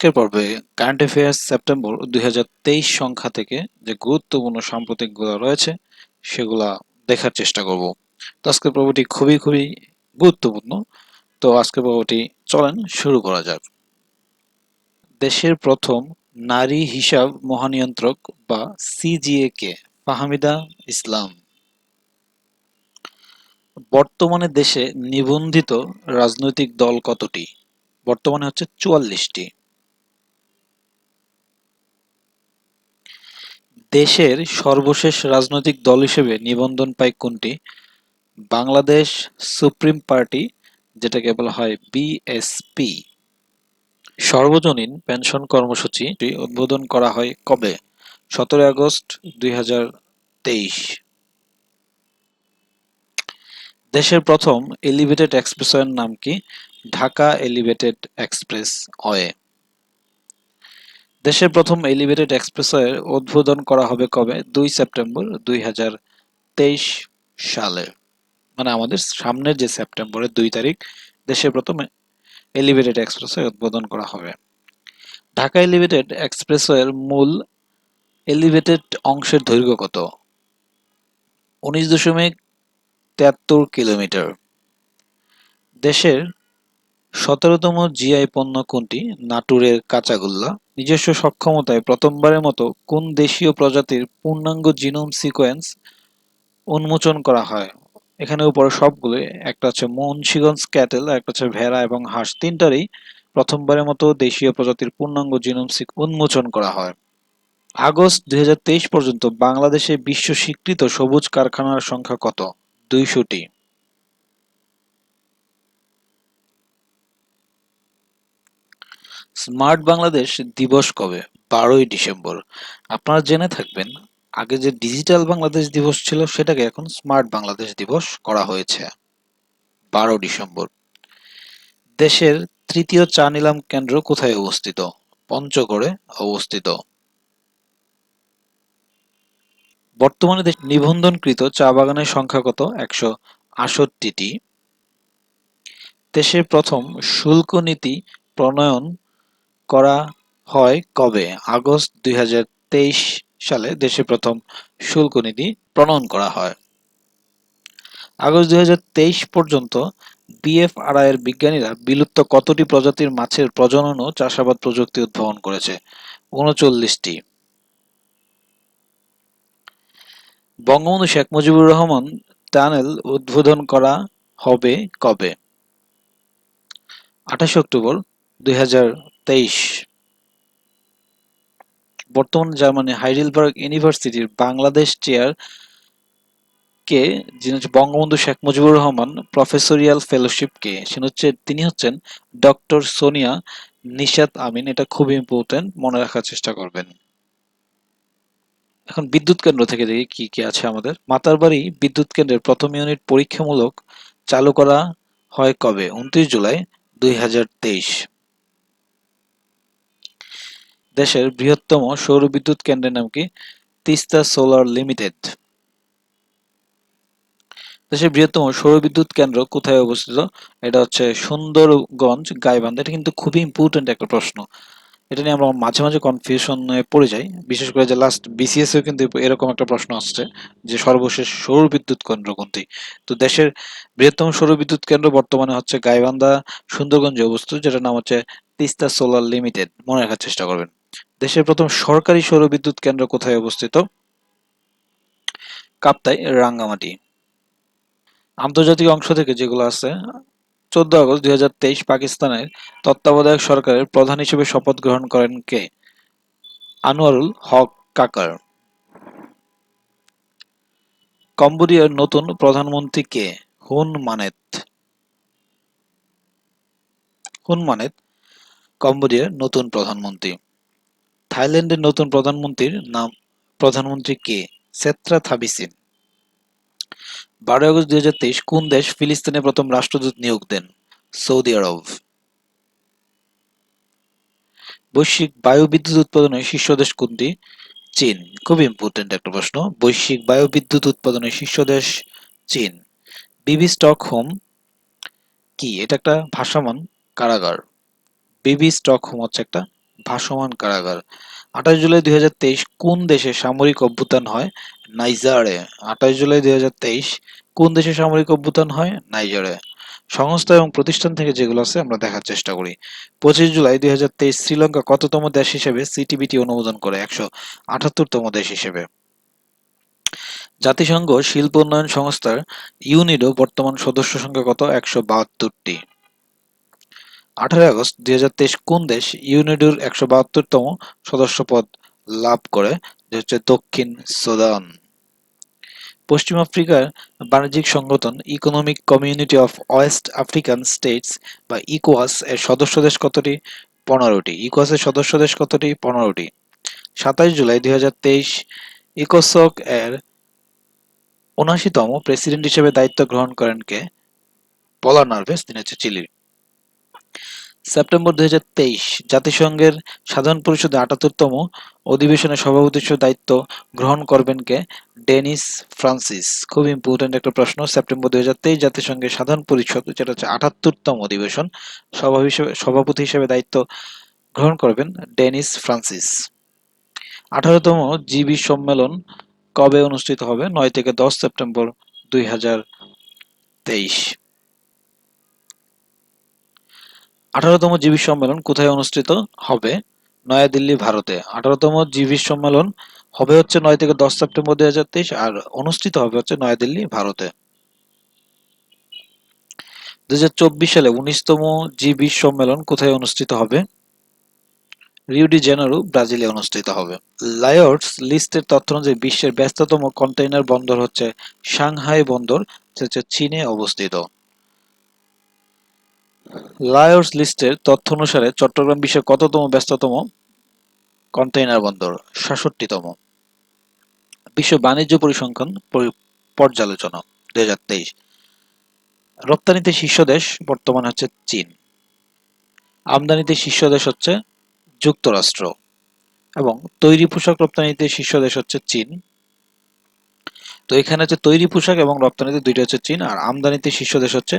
আজকের পর্বে current affairs September 2023 সংখ্যা থেকে যে গুরুত্বপূর্ণ সাম্প্রতিকগুলো রয়েছে সেগুলা দেখার চেষ্টা করব। তো আজকের পর্বটি খুবই গুরুত্বপূর্ণ। তো আজকের পর্বটি চলেন শুরু করা যাক। দেশের প্রথম নারী হিসাব মহানিয়ন্ত্রক বা সিজিএ কে? ফাহমিদা ইসলাম। বর্তমানে দেশে নিবন্ধিত রাজনৈতিক দল কতটি? বর্তমানে হচ্ছে 44টি। দেশের সর্বশেষ রাজনৈতিক দল হিসেবে নিবন্ধন পায় কোনটি? বাংলাদেশ সুপ্রিম পার্টি, যেটাকে বলা হয় বিএসপি। সর্বজনীন পেনশন কর্মসূচি উদ্বোধন করা হয় কবে? 17 আগস্ট 2023। দেশের প্রথম এলিভেটেড এক্সপ্রেসওয়ের নাম কি? Dhaka elevated express way. দেশের প্রথম এলিভেটেড এক্সপ্রেসওয়ে উদ্বোধন করা হবে কবে? 2 সেপ্টেম্বর 2023 সালে। মানে আমাদের সামনের যে সেপ্টেম্বরের 2 তারিখ দেশের প্রথম এলিভেটেড এক্সপ্রেসওয়ে উদ্বোধন করা হবে। ঢাকা এলিভেটেড এক্সপ্রেসওয়ের মূল এলিভেটেড অংশের দৈর্ঘ্য কত? 19.73 কিলোমিটার। দেশের 17তম জিআই পণ্য কোনটি? নাটোরের কাঁচাগোল্লা। নিজস্ব সক্ষমতায় প্রথমবারের মতো কোন দেশীয় প্রজাতির পূর্ণাঙ্গ জিনোম সিকোয়েন্স উন্মোচন করা হয়? এখানে উপরে সবগুলো, একটা হচ্ছে মুন্সিগঞ্জ ক্যাটেল, একটা হচ্ছে ভেড়া এবং হাঁস, তিনটারই প্রথমবারের মতো দেশীয় প্রজাতির পূর্ণাঙ্গ জিনোম উন্মোচন করা হয়। আগস্ট 2023 পর্যন্ত বাংলাদেশে বিশ্ব স্বীকৃত সবুজ কারখানার সংখ্যা কত? 200টি। স্মার্ট বাংলাদেশ দিবস কবে? 12ই ডিসেম্বর। আপনারা জেনে থাকবেন আগে যে ডিজিটাল বাংলাদেশ দিবস ছিল সেটাকে এখন স্মার্ট বাংলাদেশ দিবস করা হয়েছে 12 ডিসেম্বর। দেশের তৃতীয় চা নিলাম কেন্দ্র কোথায় অবস্থিত? পঞ্চগড়ে অবস্থিত। বর্তমানে দেশে নিবন্ধনকৃত চা বাগানের সংখ্যা কত? 168টি। দেশের প্রথম শুল্ক নীতি প্রণয়ন করা হয় কবে? আগস্ট 2023 সালে দেশে প্রথম শুল্ক নীতি প্রণয়ন করা হয়। আগস্ট 2023 পর্যন্ত বিএফআরআই এর বিজ্ঞানীরা বিলুপ্ত কতটি প্রজাতির মাছের প্রজনন ও চাষাবাদ প্রযুক্তি উদ্ভাবন করেছে? 39টি। বঙ্গবন্ধু শেখ মুজিবুর রহমান টানেল উদ্বোধন করা হবে কবে? 28 অক্টোবর 2023। বর্তমান জার্মানি হাইডেলবার্গ ইউনিভার্সিটির বাংলাদেশ চেয়ার কে? যিনি হচ্ছে বঙ্গবন্ধু শেখ মুজিবুর রহমান প্রফেসরিয়াল ফেলোশিপ কে? তিনি হচ্ছেন ডক্টর সোনিয়া নিশাত আমিন। এটা খুব ইম্পর্টেন্ট, মনে রাখার চেষ্টা করবেন। এখন বিদ্যুৎ কেন্দ্র থেকে দেখি কি কি আছে আমাদের। মাতারবাড়ি বিদ্যুৎ কেন্দ্রের প্রথম ইউনিট পরীক্ষামূলক চালু করা হয় কবে? 29 জুলাই 2023। দেশের বৃহত্তম সৌর বিদ্যুৎ কেন্দ্রের নাম কি? Teesta solar limited. দেশের বৃহত্তম সৌর বিদ্যুৎ কেন্দ্র কোথায় অবস্থিত? এটা হচ্ছে সুন্দরগঞ্জ গাইবান্ধা। এটা কিন্তু খুবই ইম্পর্টেন্ট একটা প্রশ্ন। এটা নিয়ে আমরা মাঝে কনফিউশনে পড়ে যাই, বিশেষ করে যে লাস্ট বিসিএস এও কিন্তু এরকম একটা প্রশ্ন আসছে যে সর্বশেষ সৌর বিদ্যুৎ কেন্দ্র কোনটি। তো দেশের বৃহত্তম সৌর বিদ্যুৎ কেন্দ্র বর্তমানে হচ্ছে গাইবান্ধা সুন্দরগঞ্জে অবস্থিত, যেটার নাম হচ্ছে তিস্তা সোলার লিমিটেড। মনে রাখার চেষ্টা করবেন। দেশের প্রথম সরকারি সৌর বিদ্যুৎ কেন্দ্র কোথায় অবস্থিত? কাপ্তাই রাঙ্গামাটি। আন্তর্জাতিক অংশ থেকে যেগুলো আছে, 14 আগস্ট 2023 পাকিস্তানের তত্ত্বাবধায়ক সরকারের প্রধান হিসেবে শপথ গ্রহণ করেন কে? আনোয়ারুল হক কাকার। কম্বোডিয়ার নতুন প্রধানমন্ত্রী কে? হুন মানেত। হুন মানেত কম্বোডিয়ার নতুন প্রধানমন্ত্রী। থাইল্যান্ডের নতুন প্রধানমন্ত্রী কে? সেত্রা থাবিসিন। 12 আগস্ট 2023 কোন দেশ ফিলিস্তিনে প্রথম রাষ্ট্রদূত নিয়োগ দেন? সৌদি আরব। বৈশ্বিক বায়ু বিদ্যুৎ উৎপাদনের শীর্ষ দেশ কোনটি? চীন। খুব ইম্পর্টেন্ট একটা প্রশ্ন। বৈশ্বিক বায়ু বিদ্যুৎ উৎপাদনের শীর্ষ দেশ চীন। বিবি স্টকহোম কি? এটা একটা ভাসমান কারাগার। বিবি স্টকহোম হচ্ছে একটা ভাসমান কারাগার। 28 জুলাই 2023 কোন দেশে সামরিক অভ্যুত্থান হয়? নাইজারে। 28 জুলাই 2023 কোন দেশে সামরিক অভ্যুত্থান হয়? নাইজারে। সংস্থা এবং প্রতিষ্ঠান থেকে যেগুলো আছে আমরা দেখার চেষ্টা করি। 25 জুলাই 2023 শ্রীলঙ্কা কততম দেশ হিসেবে সিটিবিটি অনুমোদন করে? 178তম দেশ হিসেবে। জাতিসংঘ শিল্প উন্নয়ন সংস্থার ইউনিডো বর্তমান সদস্য সংখ্যা কত? 172টি। 18 আগস্ট 2023 কোন দেশ ইউনিডোর 172তম সদস্যপদ লাভ করে? দক্ষিণ সুদান। পশ্চিম আফ্রিকার বাণিজ্যিক সংগঠন economic community of West African states বা ইকোয়াস এর সদস্য দেশ কতটি? 15টি। ইকোয়াস এর সদস্য দেশ কতটি? 15টি। 27 জুলাই 2023 ইকোসক এর 79তম প্রেসিডেন্ট হিসেবে দায়িত্ব গ্রহণ করেন কে? পলা নার্ভেস, তিনি হচ্ছে চিলির। সেপ্টেম্বর 2023 জাতিসংঘের সাধারণ পরিষদে 78তম অধিবেশনে সভাপতিত্ব দায়িত্ব গ্রহণ করবেন কে? Dennis Francis. খুব ইম্পর্টেন্ট একটা প্রশ্ন। সেপ্টেম্বর 2023 জাতিসংঘের সাধারণ পরিষদ, যেটা হচ্ছে 78তম অধিবেশন, সভাপতি হিসেবে দায়িত্ব গ্রহণ করবেন ডেনিস ফ্রান্সিস। 18তম জিবি সম্মেলন কবে অনুষ্ঠিত হবে? 9 থেকে 10 সেপ্টেম্বর 2023। 18তম জিবি সম্মেলন কোথায় অনুষ্ঠিত হবে? নয়াদিল্লি, ভারতে। 18তম জিবি সম্মেলন হবে হচ্ছে 9 থেকে 10 সেপ্টেম্বর 2023 আর অনুষ্ঠিত হবে হচ্ছে নয়াদিল্লি, ভারতে। 2024 সালে 19তম জিবি সম্মেলন কোথায় অনুষ্ঠিত হবে? রিও ডি জেনেরো, ব্রাজিলে অনুষ্ঠিত হবে। লায়র্স লিস্টের তথ্য অনুযায়ী বিশ্বের ব্যস্ততম কন্টেইনার বন্দর হচ্ছে সাংহাই বন্দর, যেটা হচ্ছে চীনে অবস্থিত। লায়র্স লিস্টের তথ্য অনুসারে চট্টগ্রাম বিশ্বের কততম ব্যস্ততম কন্টেইনার বন্দর? 67তম। বিশ্ব বাণিজ্য পরিসংখ্যান পর্যালোচনা 2023 রপ্তানিতে শীর্ষ দেশ বর্তমানে হচ্ছে চীন। আমদানিতে শীর্ষ দেশ হচ্ছে যুক্তরাষ্ট্র এবং তৈরি পোশাক রপ্তানিতে শীর্ষ দেশ হচ্ছে চীন। তো এখানে হচ্ছে তৈরি পোশাক এবং রপ্তানিতে দুইটা হচ্ছে চীন, আর আমদানিতে শীর্ষ দেশ হচ্ছে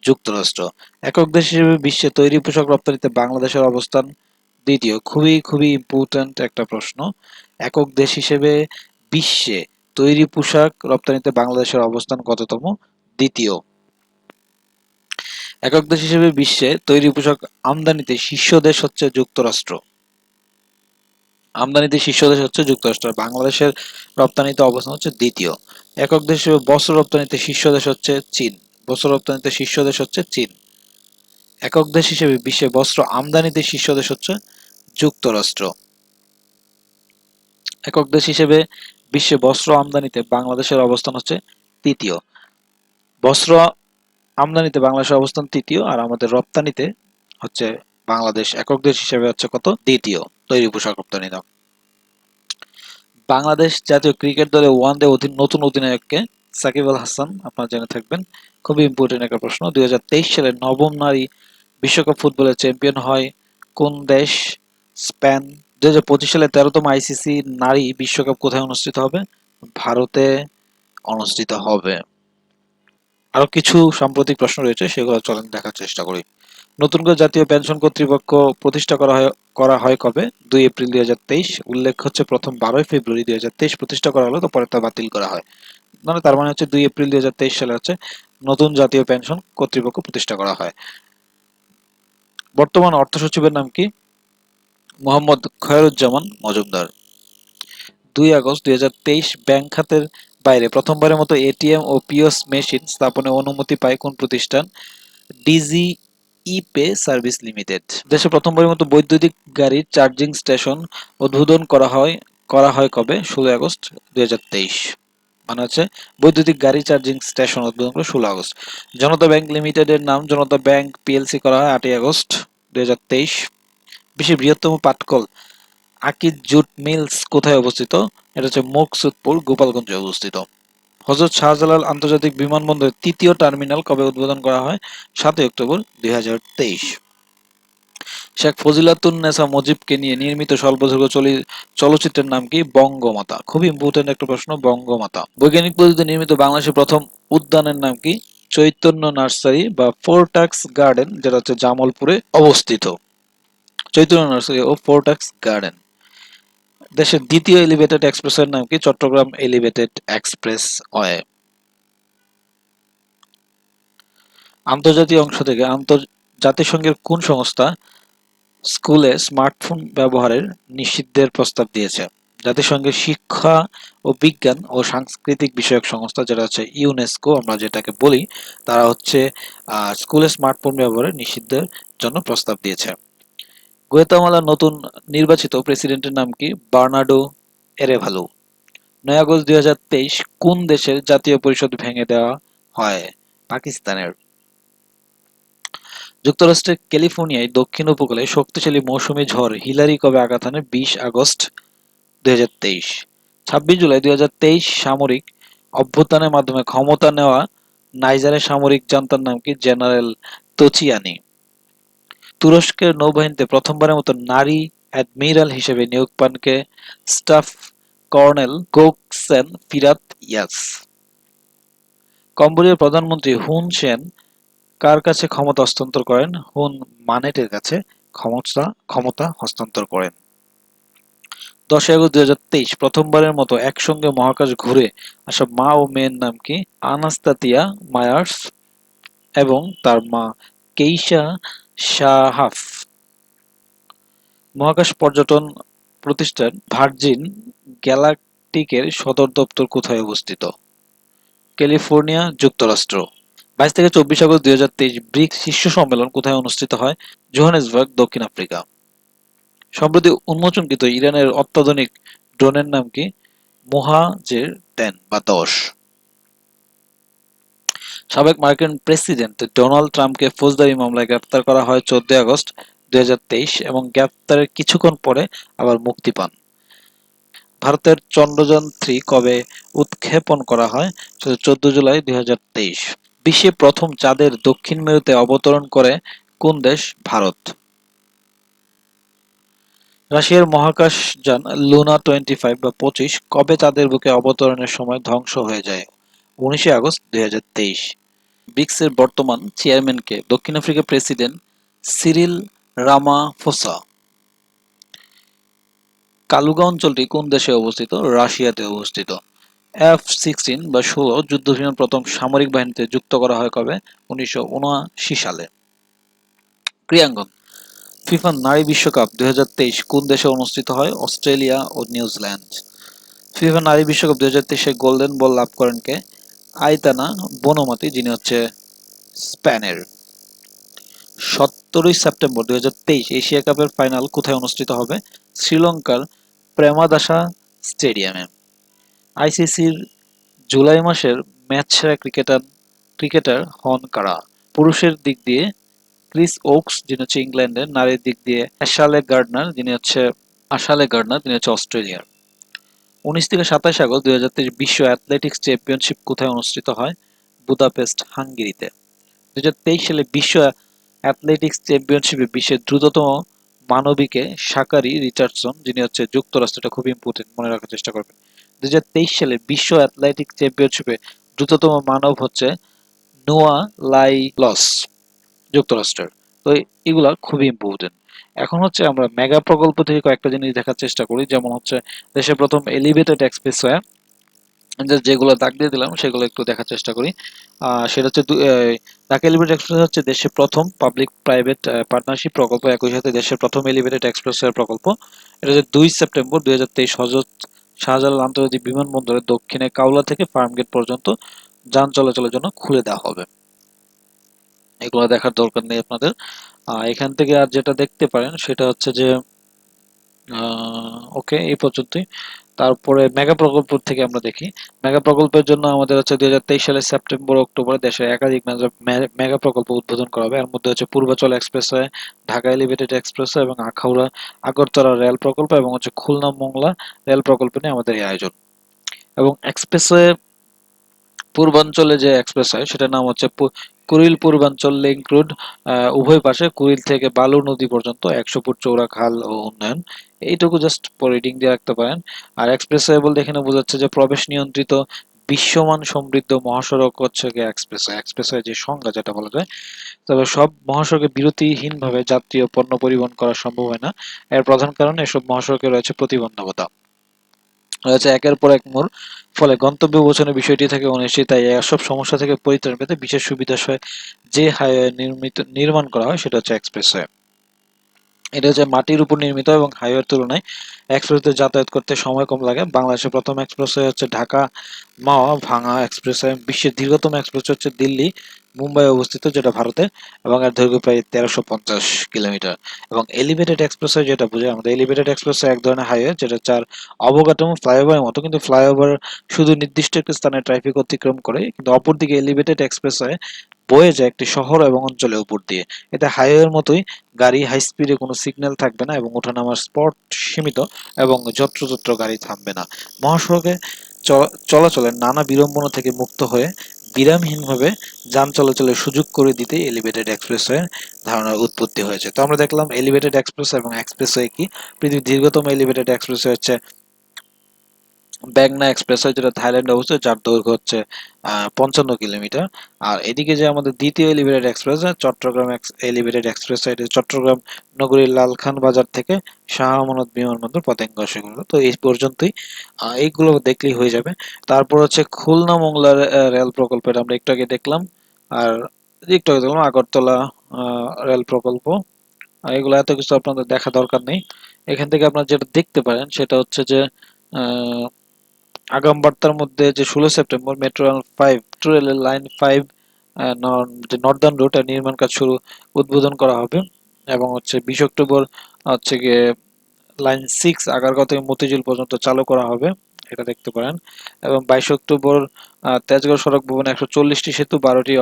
যুক্তরাষ্ট্র। একক দেশ হিসেবে বিশ্বে তৈরি পোশাক রপ্তানিতে বাংলাদেশের অবস্থান দ্বিতীয়। খুবই খুবই ইম্পর্ট্যান্ট একটা প্রশ্ন। একক দেশ হিসেবে বিশ্বে তৈরি পোশাক রপ্তানিতে বাংলাদেশের অবস্থান কততম? দ্বিতীয়। একক দেশ হিসেবে বিশ্বে তৈরি পোশাক আমদানিতে শীর্ষ দেশ হচ্ছে যুক্তরাষ্ট্র। আমদানিতে শীর্ষ দেশ হচ্ছে যুক্তরাষ্ট্র। বাংলাদেশের রপ্তানিতে অবস্থান হচ্ছে দ্বিতীয়। একক দেশ হিসেবে বস্ত্র রপ্তানিতে শীর্ষ দেশ হচ্ছে চীন। বস্ত্র রপ্তানিতে শীর্ষ দেশ হচ্ছে চীন। একক দেশ হিসেবে বিশ্বে বস্ত্র আমদানিতে শীর্ষ দেশ হচ্ছে যুক্তরাষ্ট্র। একক দেশ হিসেবে বিশ্বে বস্ত্র আমদানিতে বাংলাদেশের অবস্থান হচ্ছে তৃতীয়। বস্ত্র আমদানিতে বাংলাদেশের অবস্থান তৃতীয়, আর আমাদের রপ্তানিতে হচ্ছে বাংলাদেশ একক দেশ হিসেবে হচ্ছে কত? দ্বিতীয় তৈরি পোশাক রপ্তানিতে। বাংলাদেশ জাতীয় ক্রিকেট দলে ওয়ানডে নতুন অধিনায়ককে? সাকিব আল হাসান, আপনারা জেনে থাকবেন। খুবই ইম্পর্টেন্ট একটা প্রশ্ন। 2023 সালে নবম নারী বিশ্বকাপ ফুটবলের চ্যাম্পিয়ন হয় কোন দেশ? স্পেন। 2025 সালে 13তম আইসিসি নারী বিশ্বকাপ কোথায় অনুষ্ঠিত হবে? ভারতে অনুষ্ঠিত হবে। আরো কিছু সাম্প্রতিক প্রশ্ন রয়েছে, সেগুলো চলেন দেখার চেষ্টা করি। নতুন করে জাতীয় পেনশন কর্তৃপক্ষ প্রতিষ্ঠা করা হয় কবে? 2 এপ্রিল 2023। উল্লেখ হচ্ছে প্রথম 12 ফেব্রুয়ারি 2023 প্রতিষ্ঠা করা হলো, তো পরে তা বাতিল করা হয়। মানে তার মানে হচ্ছে 2 এপ্রিল 2023 সালে হচ্ছে নতুন জাতীয় পেনশন কর্তৃপক্ষ প্রতিষ্ঠা করা হয়। বর্তমান অর্থ সচিবের নাম কি? মোহাম্মদ খয়রুজ্জামান মজুমদার। 2 আগস্ট 2023 ব্যাংক খাতের বাইরে প্রথমবারের মতো এটিএম ও পিওস মেশিন স্থাপনের অনুমতি পায় কোন প্রতিষ্ঠান? Digi e pay service limited. দেশে প্রথমবারের মতো বৈদ্যুতিক গাড়ির চার্জিং স্টেশন উদ্বোধন করা হয় কবে? 16 আগস্ট 2023। মানে হচ্ছে বৈদ্যুতিক গাড়ি চার্জিং স্টেশন উদ্বোধন করে 16 আগস্ট। জনতা ব্যাংক লিমিটেডের নাম জনতা ব্যাংক পিএলসি করা হয় 8 আগস্ট 2023। বিশ্বের বৃহত্তম পাটকল আকিজ জুট মিলস কোথায় অবস্থিত? এটা হচ্ছে মুকসুদপুর, গোপালগঞ্জে অবস্থিত। হযরত শাহজালাল আন্তর্জাতিক বিমানবন্দরের তৃতীয় টার্মিনাল কবে উদ্বোধন করা হয়? 7 অক্টোবর 2023। শেখ ফজিলাতুন্নেছা মুজিবকে নিয়ে নির্মিত স্বল্পদৈর্ঘ্য চলচ্চিত্রের নাম কি? বঙ্গমাতা। খুবই ইম্পর্টেন্ট একটা প্রশ্ন, বঙ্গমাতা। বৈজ্ঞানিক পদ্ধতিতে নির্মিত বাংলাদেশের প্রথম উদ্যানের নাম কি? চৈতন্য নার্সারি বা ফোরটাক্স গার্ডেন, যেটা হচ্ছে জামালপুরে অবস্থিত। চৈতন্য নার্সারি ও ফোর্টাক্স গার্ডেন। দেশের দ্বিতীয় এলিভেটেড এক্সপ্রেসের নাম কি? Chattogram elevated expressway. আন্তর্জাতিক অংশ থেকে জাতিসংঘের কোন সংস্থা স্কুলে স্মার্টফোন ব্যবহারের নিষিদ্ধের প্রস্তাব দিয়েছে? জাতিসংঘের শিক্ষা ও বিজ্ঞান ও সাংস্কৃতিক বিষয়ক সংস্থা, যেটা হচ্ছে ইউনেস্কো আমরা যেটাকে বলি, তারা হচ্ছে স্কুলে স্মার্টফোন ব্যবহারের নিষিদ্ধের জন্য প্রস্তাব দিয়েছে। গুয়াতেমালার নতুন নির্বাচিত প্রেসিডেন্টের নাম কি? বার্নার্ডো এরেভালো। ৯ আগস্ট ২০২৩ কোন দেশের জাতীয় পরিষদ ভেঙে দেওয়া হয়? পাকিস্তানের। যুক্তরাষ্ট্রের ক্যালিফোর্নিয়ায় দক্ষিণ উপকূলে শক্তিশালী মৌসুমী ঝড় হিলারি কবে আঘাত হানে? ২০ আগস্ট ২০২৩। ২৬ জুলাই ২০২৩ সামরিক অভ্যুত্থানের মাধ্যমে ক্ষমতা নেওয়া নাইজারের সামরিক জান্তার নাম কি? জেনারেল তোচিয়ানি। তুরস্কের নৌবাহিনীতে প্রথমবারের মতো নারী অ্যাডমিরাল হিসেবে নিয়োগ পান কে? স্টাফ কর্নেল গোকসেন ফিরাত ইয়াস। কম্বোডিয়ার প্রধানমন্ত্রী হুন সেন কার কাছে ক্ষমতা হস্তান্তর করেন? হুন মানেটের কাছে ক্ষমতা হস্তান্তর করেন। ১০ আগস্ট ২০২৩ প্রথমবারের মতো একসঙ্গে মহাকাশ ঘুরে আসা মা ও মেয়ের নাম কি? আনাস্তাতিয়া মায়ার্স এবং তার মা কেইশা শাহাফ। মহাকাশ পর্যটন প্রতিষ্ঠান ভার্জিন গ্যালাকটিকের সদর দপ্তর কোথায় অবস্থিত? ক্যালিফোর্নিয়া, যুক্তরাষ্ট্র। ২২ থেকে ২৪ আগস্ট ২০২৩ ব্রিক্স শীর্ষ সম্মেলন কোথায় অনুষ্ঠিত হয়? জোহানেসবার্গ, দক্ষিণ আফ্রিকা। সম্প্রতি উন্মোচনকৃত ইরানের অত্যাধুনিক ড্রোনের নাম কি? মোহাজের ১০ বা ১০। সাবেক মার্কিন প্রেসিডেন্ট ডোনাল্ড ট্রাম্পকে ফৌজদারি মামলায় গ্রেপ্তার করা হয় ১৪ আগস্ট ২০২৩ এবং গ্রেপ্তারের কিছুক্ষণ পরে আবার মুক্তি পান। ভারতের চন্দ্রযান-৩ কবে উৎক্ষেপণ করা হয়? ১৪ জুলাই ২০২৩। বিশ্বে প্রথম চাঁদের দক্ষিণ মেরুতে অবতরণ করে কোন দেশ? ভারত। রাশিয়ার মহাকাশযান লুনা 25 বা 25 কবে চাঁদের বুকে অবতরণের সময় ধ্বংস হয়ে যায়? ১৯ আগস্ট ২০২৩। ব্রিক্সের বর্তমান চেয়ারম্যান কে? দক্ষিণ আফ্রিকার প্রেসিডেন্ট সিরিল রামাফোসা। কালুগা অঞ্চলটি কোন দেশে অবস্থিত? রাশিয়াতে অবস্থিত। F-16 বা ১৬ যুদ্ধবিমান প্রথম সামরিক বাহিনীতে যুক্ত করা হয় কবে? ১৯৭৯ সালে। ক্রীড়াঙ্গন। ফিফা নারী বিশ্বকাপ ২০২৩ কোন দেশে অনুষ্ঠিত হয়? অস্ট্রেলিয়া ও নিউজিল্যান্ড। ফিফা নারী বিশ্বকাপ ২০২৩ গোল্ডেন বল লাভ করেন কে? আইতানা বনমাতি, যিনি হচ্ছে স্পেনের। ১৭ সেপ্টেম্বর ২০২৩ এশিয়া কাপের ফাইনাল কোথায় অনুষ্ঠিত হবে? শ্রীলঙ্কার প্রেমাদাসা স্টেডিয়ামে। আইসিসির জুলাই মাসের ম্যাচসেরা ক্রিকেটার হন কারা? পুরুষের দিক দিয়ে ক্রিস ওকস, যিনি হচ্ছে ইংল্যান্ডের। নারীর দিক দিয়ে আশালে গার্ডনার, যিনি হচ্ছে অস্ট্রেলিয়ার। ১৯ থেকে ২৭ আগস্ট ২০২৩ বিশ্ব অ্যাথলেটিক্স চ্যাম্পিয়নশিপ কোথায় অনুষ্ঠিত হয়? বুদাপেস্ট, হাঙ্গেরিতে। ২০২৩ সালে বিশ্ব অ্যাথলেটিক্স চ্যাম্পিয়নশিপে বিশ্বের দ্রুততম মানবীকে শাকারি রিচার্ডসন, যিনি হচ্ছে যুক্তরাষ্ট্র, এটা খুব ইম্পর্টেন্ট, মনে রাখার চেষ্টা করবেন। ২০২৩ সালে বিশ্ব অ্যাথলেটিক্স চ্যাম্পিয়নশিপে দ্রুততম মানব হচ্ছে নোয়া লাইলস, যুক্তরাষ্ট্রের। তো এগুলা খুবই ইম্পর্টেন্ট। এখন হচ্ছে আমরা মেগা প্রকল্প থেকে কয়েকটা জিনিস দেখার চেষ্টা করি, যেমন হচ্ছে দেশের প্রথম এলিভেটেড এক্সপ্রেসওয়ে, যেগুলো দাগ দিয়ে দিলাম সেগুলো একটু দেখার চেষ্টা করি। সেটা হচ্ছে ঢাকা এলিভেটেড এক্সপ্রেস হচ্ছে দেশের প্রথম পাবলিক প্রাইভেট পার্টনারশিপ প্রকল্প, একই সাথে দেশের প্রথম এলিভেটেড এক্সপ্রেসওয়ে প্রকল্প। এটা হচ্ছে ২ সেপ্টেম্বর ২০২৩ হযরত শাহজালাল আন্তর্জাতিক বিমানবন্দরের দক্ষিণে কাউলা থেকে ফার্মগেট পর্যন্ত যান চলাচলের জন্য খুলে দেওয়া হবে। এগুলো দেখার দরকার নেই আপনাদের। এখান থেকে আর যেটা দেখতে পারেন সেটা হচ্ছে যে ওকে, এই পর্যন্তই। তারপরে মেগা প্রকল্প থেকে আমরা দেখি। মেগা প্রকল্পের জন্য আমাদের হচ্ছে ২০২৩ সালের সেপ্টেম্বর অক্টোবরে দেশে একাধিক মেগা প্রকল্প উদ্বোধন করা হবে। এর মধ্যে হচ্ছে Purbachal expressway, Dhaka elevated expressway এবং আখাউড়া আগরতলা রেল প্রকল্প এবং হচ্ছে খুলনা মোংলা রেল প্রকল্প নিয়ে আমাদের এই আয়োজন। এবং এক্সপ্রেসওয়ে পূর্বাঞ্চলে যে এক্সপ্রেসওয়ে সেটার নাম হচ্ছে কুড়িল পূর্বাঞ্চল লিংক রোড। উভয় পাশে কুড়িল থেকে বালু নদী পর্যন্ত ১০০ ফুট চৌড়া খাল ও উন্নয়ন। এইটুকু জাস্ট রিডিং দিয়ে রাখতে পারেন। আর এক্সপ্রেসওয়ে বলতে এখানে বোঝাচ্ছে যে প্রবেশ নিয়ন্ত্রিত বিশ্বমান সমৃদ্ধ মহাসড়ক হচ্ছে গিয়ে এক্সপ্রেসওয়ে। এক্সপ্রেসওয়ে যে সংজ্ঞা যেটা বলা যায়, তবে সব মহাসড়কে বিরতিহীনভাবে যাত্রী ও পণ্য পরিবহন করা সম্ভব হয় না। এর প্রধান কারণ এসব মহাসড়কে রয়েছে প্রতিবন্ধকতা, রয়েছে একের পর এক মোড়, ফলে গন্তব্য পৌঁছানোর বিষয়টি থাকে অনিশ্চিত। তাই এসব সমস্যা থেকে পরিত্রাণ পেতে বিশেষ সুবিধা সহ যে হাইওয়ে নির্মাণ করা হয় সেটা হচ্ছে এক্সপ্রেসওয়ে। এটা হচ্ছে মাটির উপর নির্মিত এবং হাইওয়ের তুলনায় এক্সপ্রেসওয়েতে যাতায়াত করতে সময় কম লাগে। বাংলাদেশের প্রথম এক্সপ্রেসওয়ে হচ্ছে ঢাকা মাওয়া ভাঙা এক্সপ্রেসওয়ে। বিশ্বের দীর্ঘতম এক্সপ্রেসওয়ে হচ্ছে দিল্লি মুম্বাই অবস্থিত, যেটা ভারতে, এবং এর দৈর্ঘ্য প্রায় 1350 কিলোমিটার। এবং এলিভেটেড এক্সপ্রেসওয়ে যেটা বোঝায়, আমাদের এলিভেটেড এক্সপ্রেসওয়ে এক ধরনের হাইওয়ে যেটা চার অবকাঠামো ফ্লাইওভারের মতো, কিন্তু ফ্লাইওভার শুধু নির্দিষ্ট একটি স্থানে ট্রাফিক অতিক্রম করে, কিন্তু অপরদিকে এলিভেটেড এক্সপ্রেসওয়ে বয়ে যায় একটি শহর এবং অঞ্চলের উপর দিয়ে। এতে হাইওয়ের মতোই গাড়ি হাই স্পিডে কোনো সিগন্যাল থাকবে না এবং ওঠানামার স্পট সীমিত এবং যত্রতত্র গাড়ি থামবে না। মহাসড়কে চলাচলের নানা বিড়ম্বনা থেকে মুক্ত হয়ে বিরামহীনভাবে যান চলাচলের সুযোগ করে দিতে এলিভেটেড এক্সপ্রেসওয়ে ধারণার উৎপত্তি হয়েছে। তো আমরা দেখলাম এলিভেটেড এক্সপ্রেসওয়ে এবং এক্সপ্রেসওয়ে কি। পৃথিবীর দীর্ঘতম এলিভেটেড এক্সপ্রেসওয়ে হচ্ছে ব্যাগনা এক্সপ্রেসওয়ে, যেটা থাইল্যান্ডে অবস্থিত, যার দৈর্ঘ্য হচ্ছে 55 কিলোমিটার। আর এদিকে যে আমাদের দ্বিতীয় elevated express Chattogram elevated expressway, এটা চট্টগ্রাম নগরীর লালখান বাজার থেকে শাহ আমানত বিমানবন্দর পতেঙ্গা সেগুলো। তো এই পর্যন্তই, এইগুলো দেখলেই হয়ে যাবে। তারপর হচ্ছে খুলনা মোংলা রেল প্রকল্প, এটা আমরা একটু আগে দেখলাম। আর একটু আগে দেখলাম আগরতলা রেল প্রকল্প। এগুলো এত কিছু আপনাদের দেখা দরকার নেই। এখান থেকে আপনারা যেটা দেখতে পারেন সেটা হচ্ছে যে আহ, আগাম বার্তার মধ্যে যে 16 সেপ্টেম্বর মেট্রো রেলের লাইন 5 যে নর্দার্ন রুট এর নির্মাণ কাজ উদ্বোধন করা হবে। এবং হচ্ছে 20 অক্টোবর হচ্ছে গিয়ে লাইন 6 আগারগাঁও থেকে মতিঝিল পর্যন্ত চালু করা হবে, এটা দেখতে পারেন। এবং 22 অক্টোবর তেজগাঁও সড়ক ভবনে 140টি সেতু, 12টি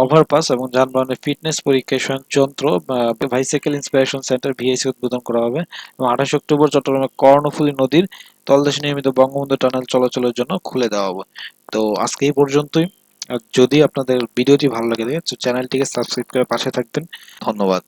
ওভারপাস এবং যানবাহনের ফিটনেস পরীক্ষা যন্ত্র বাইসাইকেল ইন্সপিরেশন সেন্টার ভিএসি উদ্বোধন করা হবে। এবং 28 অক্টোবর চট্টগ্রামে কর্ণফুলী নদীর তলদেশে নির্মিত বঙ্গবন্ধু টানেল চলাচলের জন্য খুলে দেওয়া হবে। তো আজকে এই পর্যন্তই। আর যদি আপনাদের ভিডিওটি ভালো লাগে থাকে তো চ্যানেলটিকে সাবস্ক্রাইব করে পাশে থাকবেন। ধন্যবাদ।